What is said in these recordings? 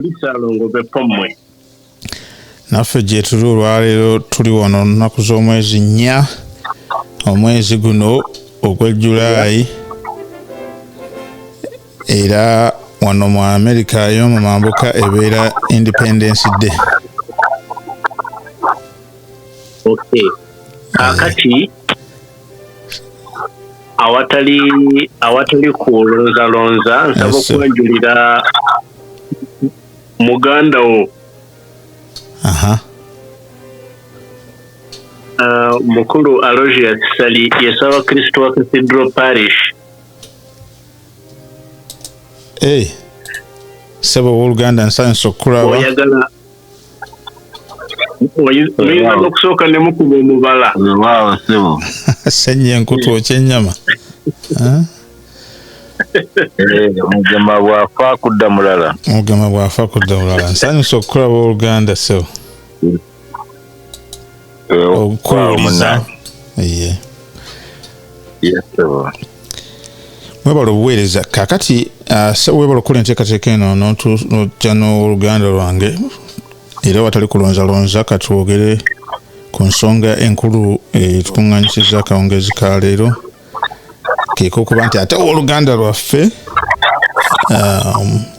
Bisalongo bepommwe. Naffe gye tuli olwaleero tuli wano nnaku z'omwezi 4 omwezi guno ogwa Julaayi era wano mu America y'omu mambuka ebeera Independence Day. Okay. Kakati awatali kulonzalonza nsaba okwanjulira muganda wo. Mukulu Aloysius Sali yesaba Kristo wa Cathedral Parish. Sebo w'Oluganda nsanyusa okulaba. Oyinza n'okusooka ne mukuba omubala. Waawo sebo. Ssennya enkutu okyennyama. Omugema bw'afa kudda mulala. Omugema bw'afa kudda mulala. Nsanyusa okulaba Oluganda sebo. Okuwuliza. Yes sebo. Mwebala obuweereza kakati webala okukola enteekateeka eno n'ojja n'Oluganda lwange era watali kulonzalonza katwogere ku nsonga enkulu etukuŋŋaanyisizza akawungezi ka leero keeko okuba nti ate Oluganda lwaffe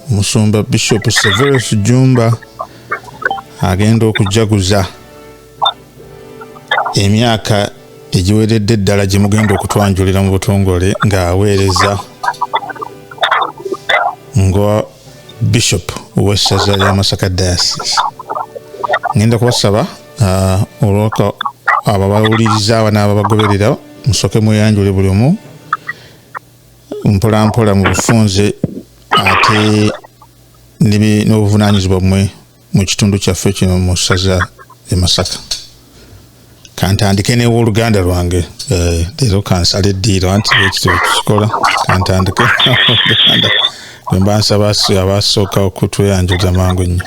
Musumba Bishop Severus Jumba agenda okujaguza emyaka egiweredde eddala gye mugenda okutwanjulira mu butongole ng'aweereza nga Bishop w'essaza lya Masaka Diocese. Ngenda kubasaba olwaka ababawuliriza aba n'ababagoberera musooke mweyanjule buli omu mpola mpola mu bufunze ate n'obuvunaanyizibwa bumwe mu kitundu kyaffe kino mu ssaza e Masaka. Kantandike n'Oluganda lwange leero kansala eddiiro anti ekitabo kikola kantandike Oluganda lwe mba nsaba abasooka okutweyanjulira mangu nnyo.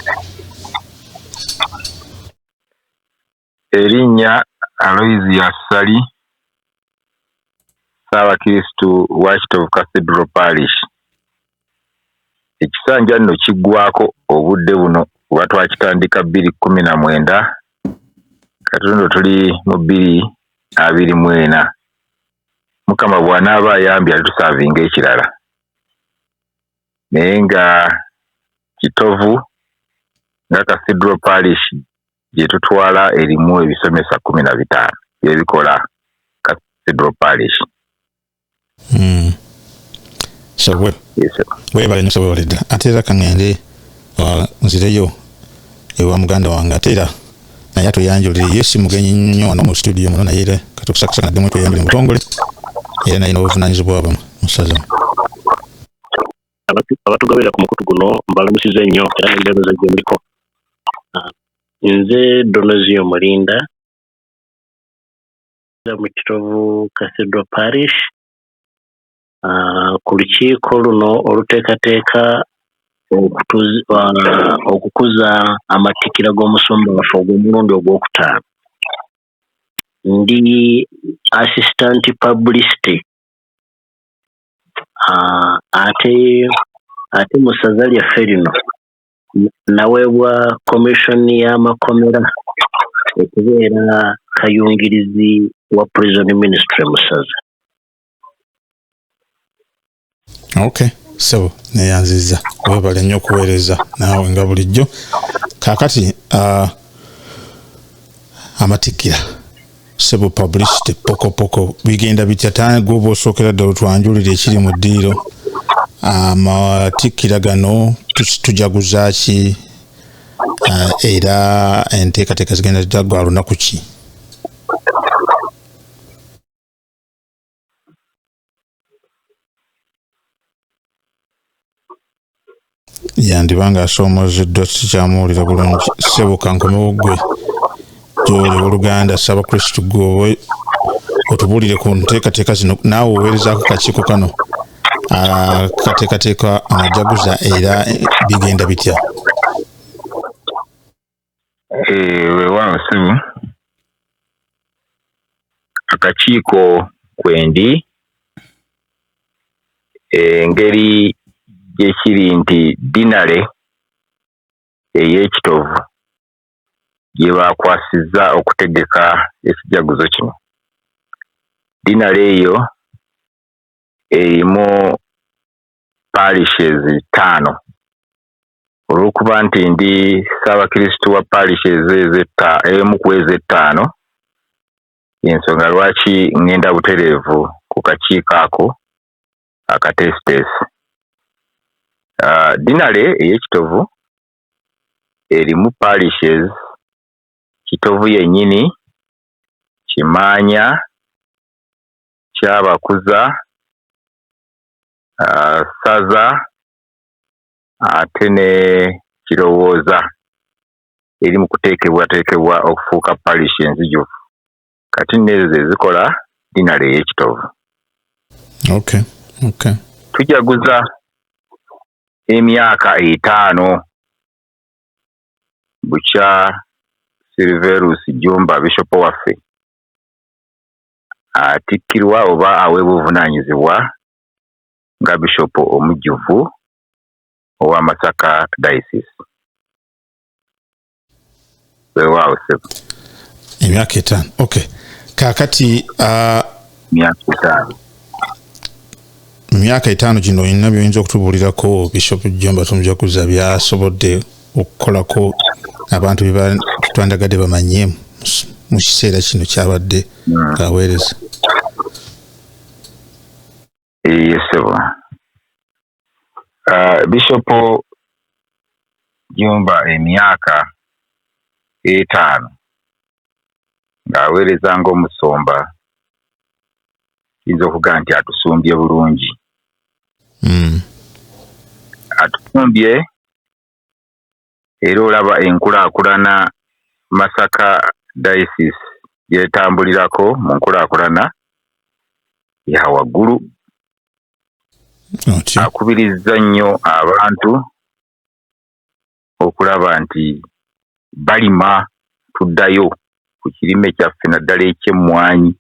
Erinnya Aloysius Sali Ssaabakristu wa Kitovu Cathedral Parish. Ekisanja nno kiggwako obudde buno kuba twakitandika 2019 katondo tuli mu 2024. Mukama bw'anaaba ayambye tusaavinga ekirala naye nga Kitovu nga Cathedral Parish gye tutwala erimu ebisomesa 15 byebikola Cathedral Parish. So webale nsoboledde ate era kaŋŋende nzireyo ewa muganda wange ate era naye atuyanjulire yesi mugenyi nnyo wano mu studio muno naye era katukusakasanaddemu tweyanjulire mu butongole era naye n'obuvunaanyizibwa bwe mu ssaza. Abatugabira ku mukutu guno mbalamusiza nnyo era n'enjabeza gye muliko. Nze Donozio Mulinda mu Kitovu Cathedral Parish ku lukiiko luno oluteekateeka okukuza amatikkira g'omusumba waffe ogw'omulundi ogwokutaano. Ndi assistant publicity ate mu ssaza lyaffe lino naweebwa commission y'amakomera okubeera kayungirizi wa prison ministry mu ssaza. Okay, so neyanziza webale nnyo okuweereza naawe nga bulijjo. Kaakati amatikkira sebo publicity poko bigenda bitya tani gwoba osookera ddala otwanjulire ekiri mu ddiiro. Amatikkira gano tujaguza ki era enteekateeka zigenda zitagwa lunaku ki? Yandiba ng'asoomozeddwa sikyamuwulira bulungi. Ssebo kankomewo ggwe gy'oli Oluganda Ssaabakristu gwe otubuulire ku nteekateeka zino naawe oweerezaako kakiiko kano kateekateeka amajaguza era bigenda bitya? Weewaawo ssebo akakiiko kwendi engeri gyekiri nti dinale ey'ekitovu gye baakwasizza okutegeka ekijaguzo kino. Dinale eyo erimu parishes 5. Olw'okuba nti ndi Ssaabakristu wa parishes emu ku ezo 5, ensonga lwaki ngenda butereevu ku kakiiko ako akateesiteesi. Dinale ey'ekitovu erimu parishes Kitovu yennyini, Kimaanya, Kyabakuza, Saza ate ne Kirowooza eri mu kuteekebwa okufuuka parish enzijuvu. Kati nezo ze zikola Dinale ey'ekitovu. Okay. Tujaguza emyaka 5 bukya Silverus Jumba Bishop waffe atikkirwa oba aweebwa obuvunaanyizibwa nga Bishop omujjuvu owa Masaka Diocese. Weewaawo sebo. Emyaka 5. Okay. Kaakati myaka 5. Myaka 5 gino olina by'oyinza okutubuulirako Bishop Jumba Tumujaguza byasobodde okukolako abantu bye twandagadde bamanye mu kiseera kino kyabadde ng'aweereza? Yesebo. Bishop Jumba emyaka 5 ng'aweereza ng'omusomba, kiyinza okugaa nti atusumbye bulungi. Atusumbye era olaba enkulaakulana Masaka Diocese yeetambulirako mu nkulaakulana ya waggulu. Akubirizza nnyo abantu okulaba nti balima, tuddayo ku kirime kyaffe naddala eky'emmwanyi,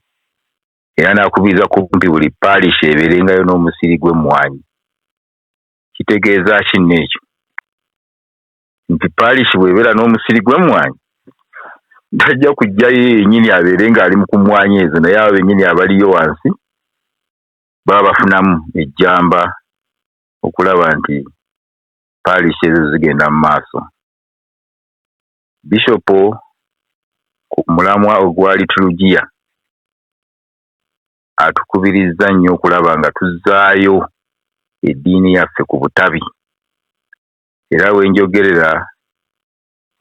era n'akubiriza kumpi buli parish ebeerengayo n'omusiri gw'emmwanyi. Kitegeeza kinno ekyo nti parish bw'ebeera n'omusiri gw'emmwanyi tajja kujjayo yennyini abeere ng'ali mu kumwanyi ezo, naye abo bennyini abaliyo wansi baba bafunamu ejjamba okulaba nti parish ezo zigenda mu maaso. Bishop ku mulamwa ogwa liturujia atukubirizza nnyo okulaba nga tuzzaayo eddiini yaffe ku butabi. Era wenjogerera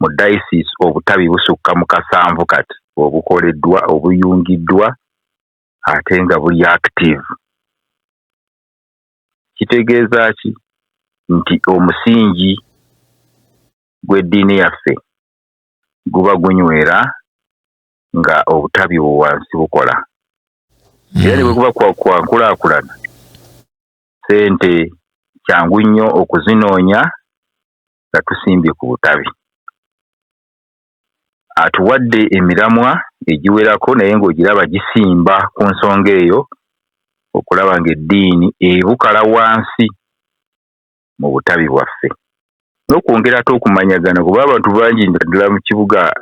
mu diocese obutabi busukka mu 7 kati obukoleddwa, obuyungiddwa ate nga buli active. Kitegeeza ki? Nti omusingi gw'eddiini yaffe guba gunywera nga obutabi wansi bukola. Era ne bwe kuba kwa nkulaakulana, ssente kyangu nnyo okuzinoonya nga tusimbye ku butabi. Atuwadde emiramwa egiwerako naye ng'ogiraba gisimba ku nsonga eyo okulaba ng'eddiini ebukala wansi mu butabi bwaffe. N'okwongera ate okumanyagana, kuba abantu bangi ddala mu kibuga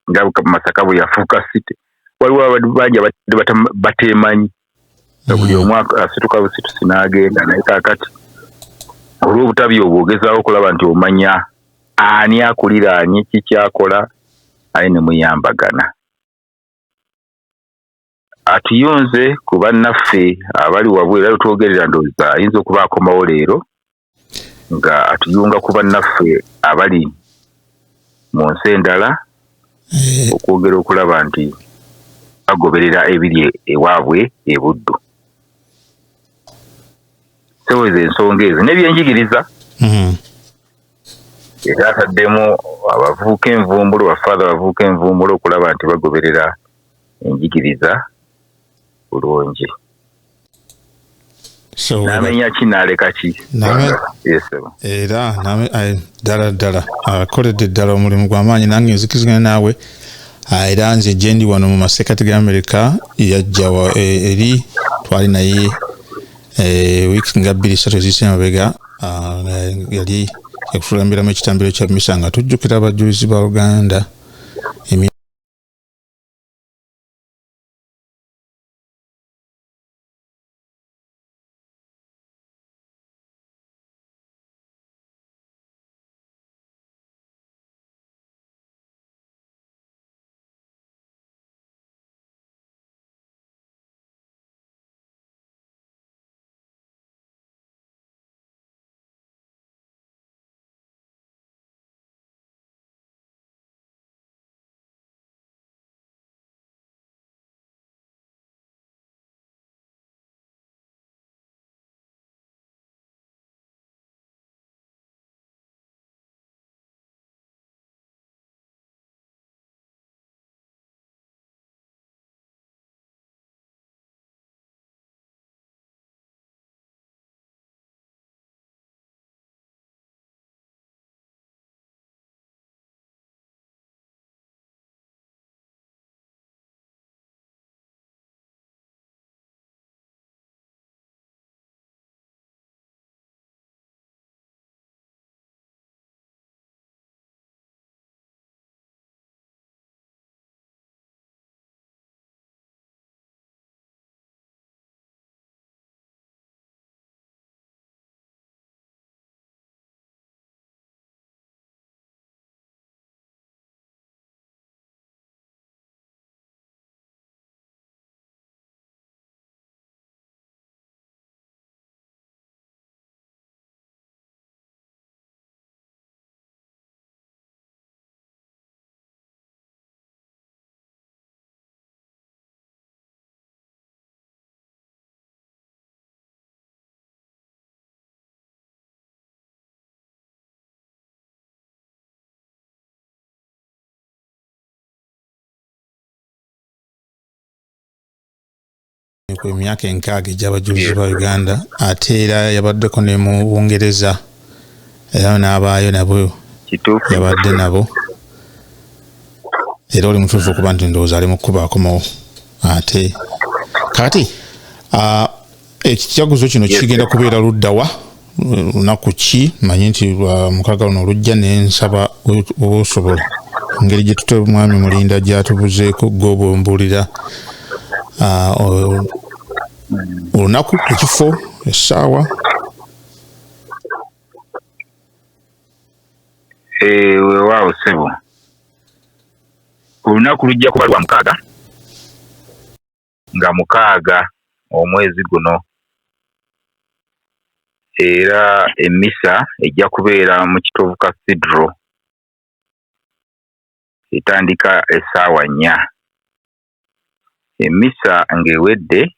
nga Masaka bwe yafuuka city, waliwo abantu bangi bateemanyi. Buli omu asituka busitusi n'agenda, naye kaakati olw'obutabi obwo ogezaawo okulaba nti omanya ani akuliraanye, kikyakola, aye ne muyambagana. Atuyunze ku bannaffe abali wabweru, era twogerera ndowooza ayinza okuba akomawo leero nga atuyunga ku bannaffe abali mu nsi endala okwogera okulaba nti bagoberera ebiri ewaabwe e Buddu. Seweza ensonga ezo n'ebyenjigiriza. Era ataddemu abavuuka envumbulo, bafaada abavuuka envumbulo okulaba nti bagoberera enjigiriza bulungi. N'amenya ki n'aleka ki? Era ddala akoledde ddala omulimu gw'amaanyi, nange nzikiziganya naawe. Era nze gye ndi wano mu masekati ga Amerika, yajja eri twali naye wiiki nga 2-3 eziyise emabega, yali yakutulambiramu ekitambiro kya mmisa nga tujjukira abajulizi ba Uganda ku emyaka 6 egy'abajulizi ba Uganda ate era yabaddeko ne mu Bungereza era n'abaayo nabo yabadde nabo era oli mutuufu okuba nti ndowooza ali mu kkuba akomawo ate kati ekijaguzo kino kigenda kubeera luddawa lunaku ki manyi nti mukaaga luno olujja ne nsaba oba osobola engeri gye tute mwami Mulinda gyatubuzeeko gwe ombuulira olunaku ekifo essaawa weewaawo ssebo olunaku lujja kuba lwa 6 nga 6 omwezi guno era emmisa ejja kubeera mu Kitovu Cathedral etandika essaawa 4 emmisa ng'ewedde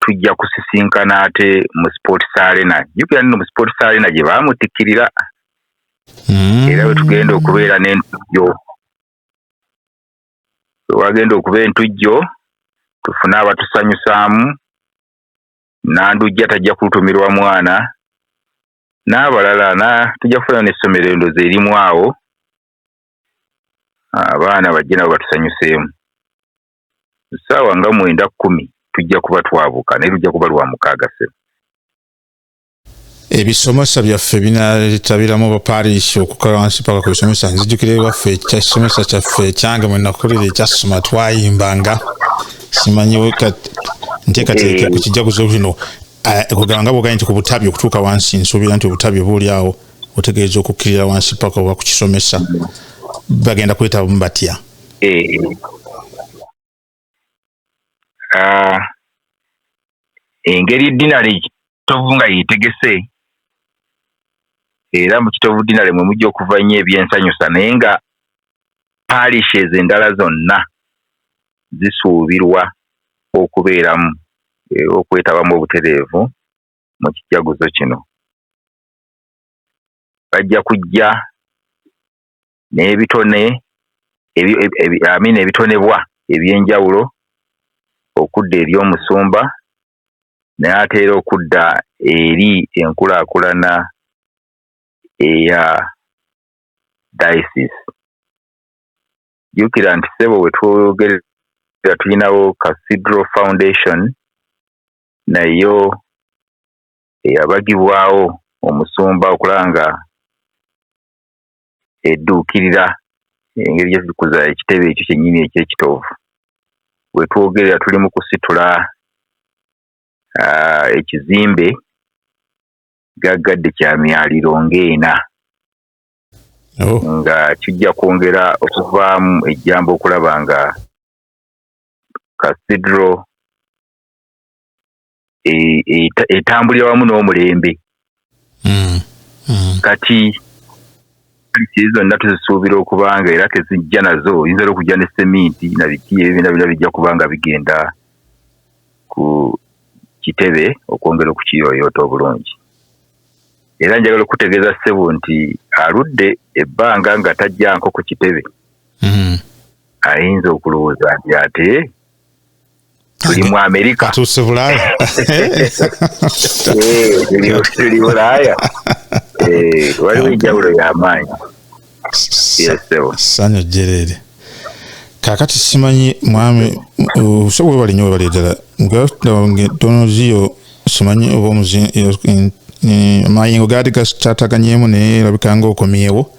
tujja kusisinkana ate mu Sports Arena jjukira nno mu Sports Arena gye baamutikkirira era we tugenda okubeera n'entujjo wagenda okuba entujjo tufune abatusanyusaamu Nandujja tajja kutumirwa mwana n'abalala tujja kufuna n'essomero endozi erimu awo abaana bajje nabo batusanyuseemu ssaawa nga 9:10 tujja kuba twabuka naye lujja kuba lwa 6 ssebo ebisomesa byaffe binatabiramu bapariisi okukola wansi paka ku bisomesa nzijukire baffe ekyasomesa kyaffe ekyange mwe nakulira ekyasoma twayimbanga simanyiwe nteekateeka ku kijaguzo kino kugamba nga bwoganye nti ku butabi okutuuka wansi nsuubira nti obutabi obuuli awo otegeeza okukkirira wansi paka oba ku kisomesa bagenda kwetabamu batya engeri dinale Kitovu nga yeetegese era mu Kitovu dinale mwe mujja okuva nnyo ebyensanyusa naye nga parishes endala zonna zisuubirwa okubeeramu okwetabamu obutereevu mu kijaguzo kino bajja kujja n'ebitone ebitonebwa ebyenjawulo okudda eri omusumba naye ate era okudda eri enkulaakulana eya diocese jjukira nti ssebo we twogerera tulinawo Cathedral Foundation nayo eyabagibwawo omusumba okulanga edduukirira engeri gye tukuza ekitebe ekyo kyennyini ekyekitovu. We twogerera tuli mu kusitula ekizimbe gaggadde kya myaliro ng'ena nga kijja kwongera okuvaamu ejjambo okulaba nga Cathedral etambulira wamu n'omulembe. Kati kiri zonna tuzisuubira okubanga era kezijja nazo oyinza okujja ne seminti na biki ebina bina bijja kubanga bigenda ku kitebe okwongera okukiyoyoota obulungi. Era njagala okutegeeza ssebo nti aludde ebbanga nga tajjanko ku kitebe ayinza okulowooza nti ate tuli mu Amerika atuuse Bulaaya tuli Bulaaya waliwo enjawulo y'amaanyi. Ssanyu jjereere. Kaakati simanyi mwami osobola webali nnyo webali ddala ntonoziyo simanyi oba amayengo gaali gakyataganyeemu naye labikanga okomyewo.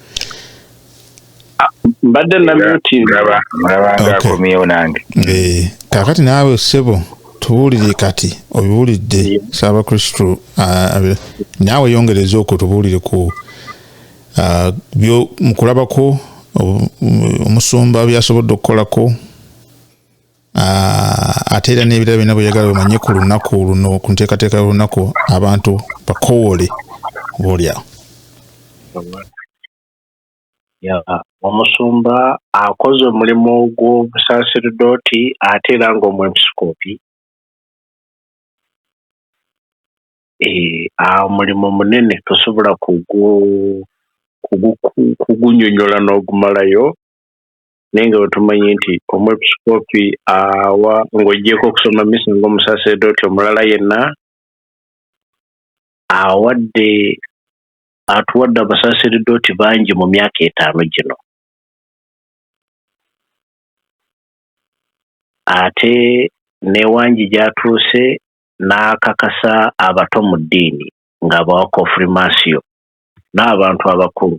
Mbadde mulabanga akomyewo nange. Kaakati naawe ssebo tubuulire kati obibuulidde Ssaabakristu naawe yongereza okwo tubuulire ku byo mukulabako omusumba byasobodde okukolako ate era n'ebirala byonna bweyagala bamanye ku lunaku luno ku nteekateeka y'olunaku abantu bakoowole obaolyawo. Omusumba akoze omulimu gw'obusaaserdoti ate era ng'omwepisikoopi. Omulimu munene tosobola kugunyonyola n'ogumalayo naye nga wetumanyi nti omwepisikoopi awa ng'ogyeko okusoma misa ng'omusaaserdoti omulala yenna atuwadde abasaaserdoti bangi mu myaka 5 gino. Ate newangi gyatuuse n'akakasa abato mu ddiini ng'abawa konfirmasiyo n'abantu abakulu.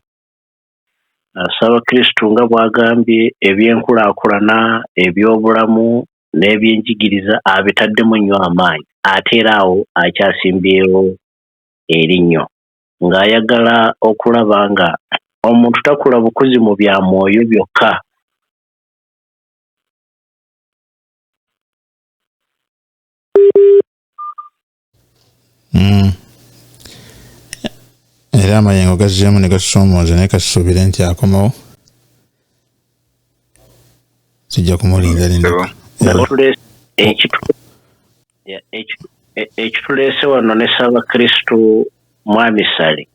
Ssaabakristu nga bw'agambye ebyenkulaakulana ebyobulamu n'ebyenjigiriza abitaddemu nnyo amaanyi ate era awo akyasimbyewo erinnyo ng'ayagala okulaba nga omuntu takula bukuzi mu bya mwoyo byokka. Era amayengo gazzeemu ne gatusomooza naye kasisuubire nti akomawo sijja kumulindalinda. Ekituleese wano ne Ssaabakristu Mwami Sali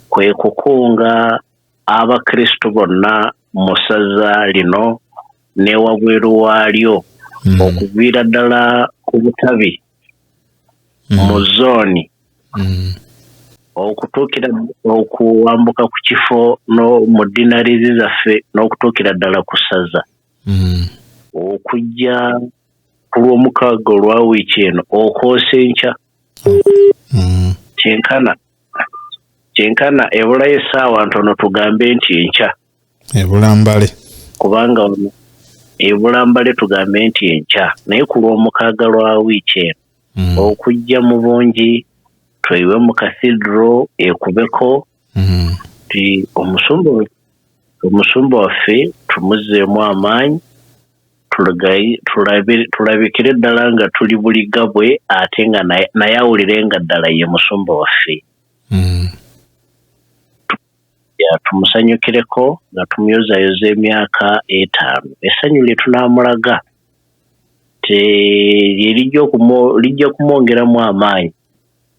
kwe kukunga abakristu bonna mu ssaza lino ne wabweru waalyo okuviira ddala ku Butabi mu zooni okutuukira okuwambuka ku kifo mu dinarizi zaffe n'okutuukira ddala ku ssaza okujja ku Lwomukaaga olwa wiiki eno okwosa enkya kyenkana ebulayo essaawa ntono tugambe nti enkya ebulambale kubanga ebulambale tugambe nti enkya naye ku Lwomukaaga lwa wiiki eno okujja mu bungi tweyiwe mu Cathedral ekubeko ti omusumba waffe tumuzzeemu amaanyi tulabikire ddala nga tuli buliga bwe ate nga naye awulire nga ddala ye musumba waffe. Tumusanyukireko nga tumyozayoza emyaka 5. Essanyu lye tunaamulaga lijja kumwongeramu amaanyi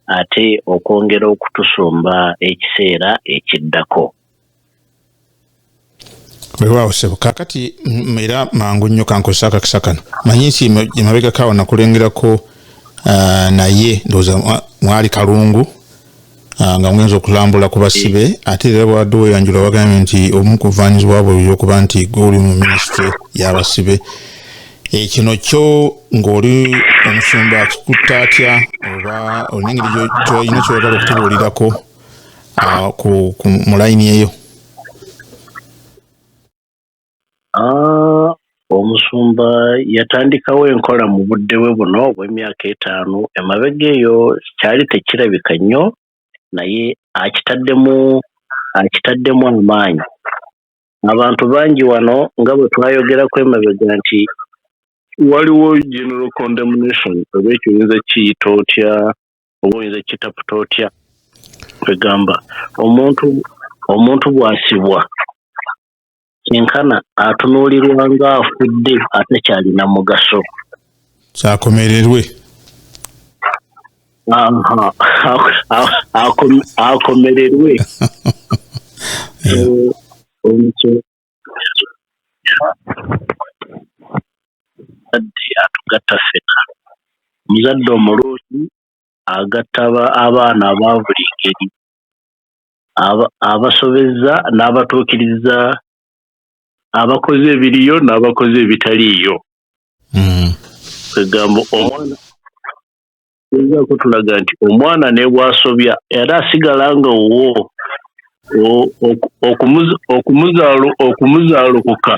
ate okwongera okutusumba ekiseera ekiddako. Weewaawo ssebo kaakati era mangu nnyo kankozesa akakisa kano manyi nti emabega kaawo nakulengerako naye ndowooza mwali Kalungu nga mwenza okulambula ku basibe ate era bwadde weyanjula wagambye nti omu kuvaanyizibwa bwe okuba nti gwoli mu minisitule y'abasibe kino kyo ng'oli omusumba akikutta atya oba olina engeri gy'olina kyoyagala okutubuulirako mu layini eyo? Omusumba yatandikawo enkola mu budde bwe buno obw'emyaka 5 emabega eyo kyali tekirabika nnyo naye akitaddemu amaanyi. Abantu bangi wano nga bwe twayogerako emabega nti waliwo general condemnation oba ekiyinza kiyita otya oba oyinza kitaputa otya kwegamba omuntu bw'asibwa enkana atunuulirwa nga afudde atakyalina mugaso. Kyakomererwe. Akomererwe. Atugatta ffena. Muzadde omulungi agatta abaana aba buli ngeri. Abasobezza n'abatuukiriza abakoze ebiriyo n'abakoze ebitaliiyo. Kwegamba omwana ko tulaga nti omwana ne bw'asobya era asigala nga okumuzaalokoka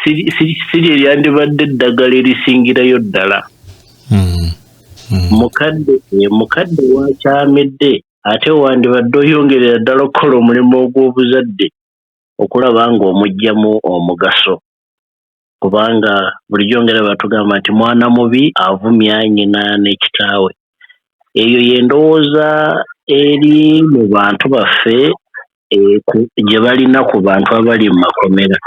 siri eryandibadde eddagala erisingirayo ddala. Mukadde wakyamedde ate wandibadde oyongerera ddala okukola omulimu ogw'obuzadde okulaba nga omugyamu omugaso, kubanga bulijjo ngera batugamba nti mwana mubi avumya nnyina n'ekitaawe. Eyo y'endowooza eri mu bantu baffe gye balina ku bantu abali mu makomera.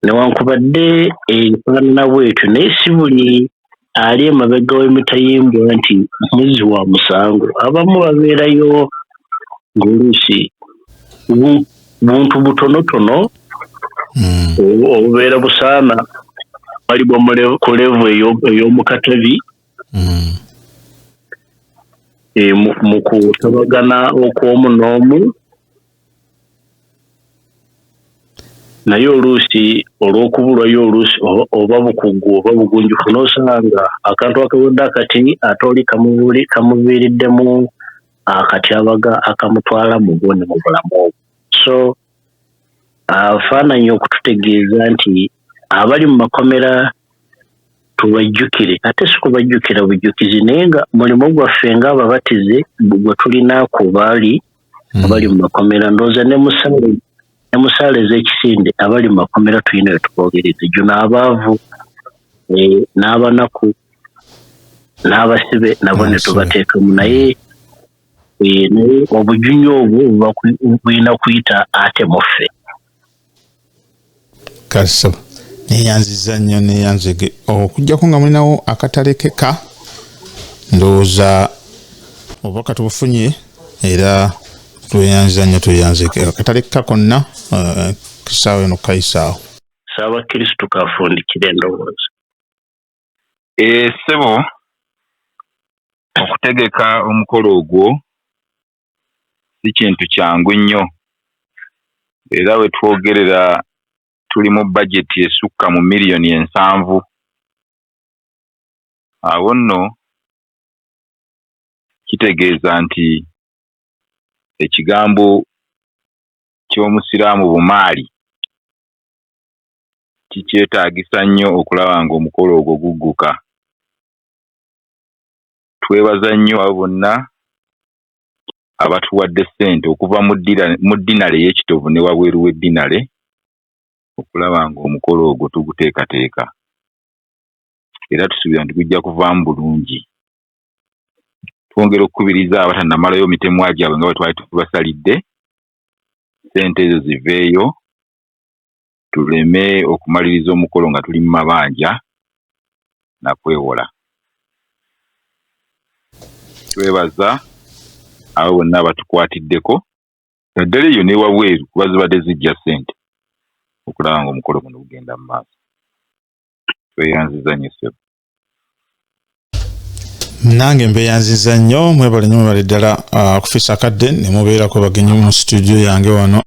Newankubadde ebifaanana bwetu naye si buli ali emabega w'emitayimbwa nti muzzi wa musango. Abamu babeerayo ng'oluusi buntu butonotono obubeera busaana balibwa ku levu ey'omukatabi mu kutabagana okw'omu n'omu, naye oluusi olw'okubulwayo oluusi oba bukugu oba bugunjufu n'osanga akantu akawedde akati ate oli kamuviiriddemu akatyabaga akamutwala mu bwone mu bulamu obwo. So afaananyi okututegeeza nti abali mu makomera tubajjukire, ate si kubajjukira bujjukizi naye nga mulimu gwaffe ng'ababatize gwe tulina ku baali abali mu makomera. Ndowooza ne musaale ez'ekisinde abali mu makomera tulina wetubogereza juno abaavu n'abanaku n'abasibe nabo ne tubateekamu naye obujunyu obwo bulina kuyita ate muffe. Kasaba neyanziza nnyo neyanzige okujjako nga mulinawo akatale keka ndowooza obubaka tubufunye era tweyanziza nnyo tweyanzige akatale keka konna kisaawe eno kayisaawo. Ssaabakristu kafundikira endowooza. Ssebo okutegeka omukolo ogwo si kintu kyangu nnyo era we twogerera tuli mu bajeti esukka mu miliyoni 7. Awo nno kitegeeza nti ekigambo ky'omusiraamu bumaali kikyetaagisa nnyo okulaba nga omukolo ogwo gugguka. Twebaza nnyo abo bonna abatuwadde ssente okuva mu dinale y'ekitovu ne wabweru w'eddinale okulaba nga omukolo ogwo tuguteekateeka era tusuubira nti gujja kuvaamu bulungi. Twongera okukubiriza abatannamalayo mitemwa gyabwe nga bwe twali tubasalidde ssente ezo ziveeyo tuleme okumaliriza omukolo nga tuli mu mabanja nakwewola. Twebaza abo bonna abatukwatiddeko naddala eyo ne wabweru kuba zibadde zijja ssente okulaba nga omukolo guno gugenda mu maaso. Tweyanziza nnyo ssebo. Nange mbeyanziza nnyo mwebale ddala okufisa akadde ne mubeerako bagenyi mu studio yange wano.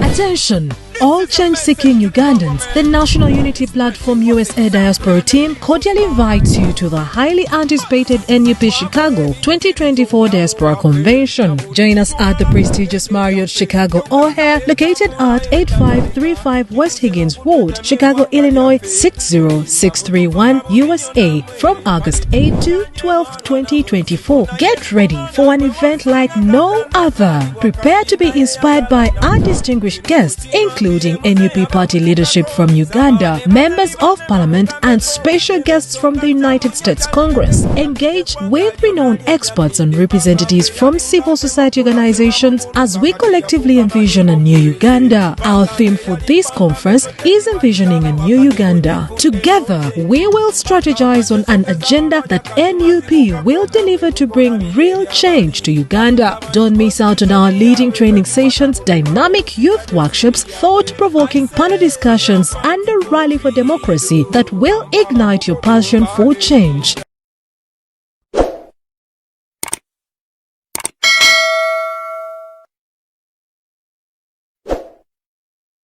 Attention! all change-seeking Ugandans, the National Unity Platform USA Diaspora Team cordially invites you to the highly anticipated NUP Chicago 2024 Diaspora Convention. Join us at the prestigious Marriott Chicago O'Hare, located at 8535 West Higgins Road, Chicago, Illinois 60631 USA, from August 8 to 12, 2024. Get ready for an event like no other. Prepare to be inspired by our distinguished guests, including NUP party leadership from Uganda, members of parliament, and special guests from the United States Congress. Engage with renowned experts and representatives from civil society organizations as we collectively envision a new Uganda. Our theme for this conference is Envisioning a New Uganda. Together, we will strategize on an agenda that NUP will deliver to bring real change to Uganda. Don't miss out on our leading training sessions, dynamic youth workshops, thought-provoking panel discussions, and a rally for democracy that will ignite your passion for change.